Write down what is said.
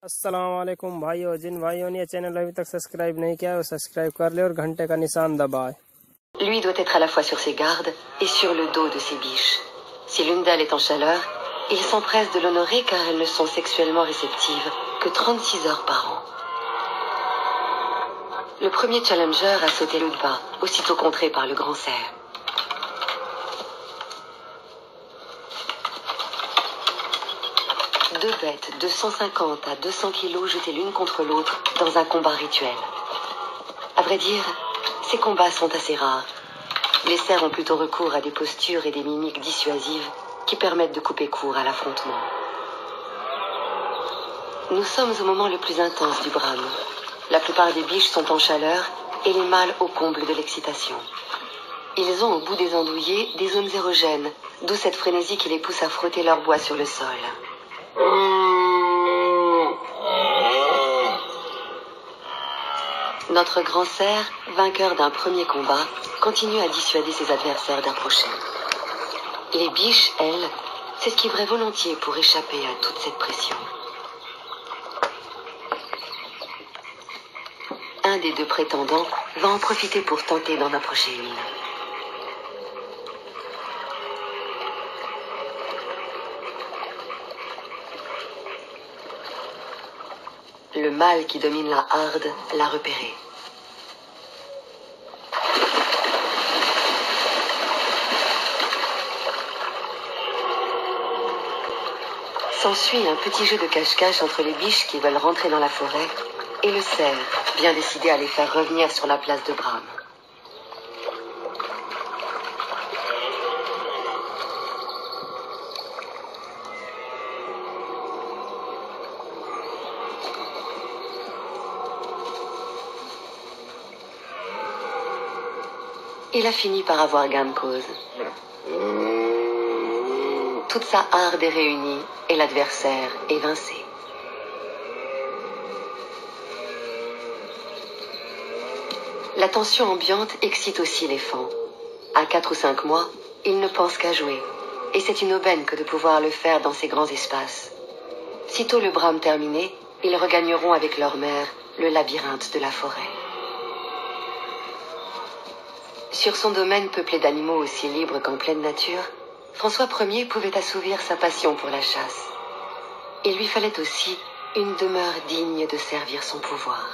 अस्सलाम वालेकुम भाइयों। जिन भाइयों ने चैनल अभी तक सब्सक्राइब नहीं किया है वो सब्सक्राइब कर ले और घंटे का निशान दबाए। Lui doit être à la fois sur ses gardes et sur le dos de ses biches. Si l'une d'elles est en chaleur, il s'empresse de l'honorer car elles ne sont sexuellement réceptives que 36 heures par an. Le premier challenger a sauté le pas, aussitôt contré par le grand cerf. Deux bêtes de 150 à 200 kilos jetées l'une contre l'autre dans un combat rituel. À vrai dire, ces combats sont assez rares. Les cerfs ont plutôt recours à des postures et des mimiques dissuasives qui permettent de couper court à l'affrontement. Nous sommes au moment le plus intense du brame. La plupart des biches sont en chaleur et les mâles au comble de l'excitation. Ils ont au bout des andouillés des zones érogènes, d'où cette frénésie qui les pousse à frotter leur bois sur le sol. Notre grand cerf, vainqueur d'un premier combat, continue à dissuader ses adversaires d'approcher. Les biches, elles, s'esquiveraient volontiers pour échapper à toute cette pression. Un des deux prétendants va en profiter pour tenter d'en approcher une. Le mâle qui domine la harde l'a repéré. S'ensuit un petit jeu de cache-cache entre les biches qui veulent rentrer dans la forêt et le cerf, bien décidé à les faire revenir sur la place de brame. Il a fini par avoir gain de cause. Toute sa harde est réunie et l'adversaire évincé. La tension ambiante excite aussi les fans. À 4 ou 5 mois, ils ne pensent qu'à jouer. Et c'est une aubaine que de pouvoir le faire dans ces grands espaces. Sitôt le brame terminé, ils regagneront avec leur mère le labyrinthe de la forêt. Sur son domaine peuplé d'animaux aussi libres qu'en pleine nature, François Ier pouvait assouvir sa passion pour la chasse. Il lui fallait aussi une demeure digne de servir son pouvoir.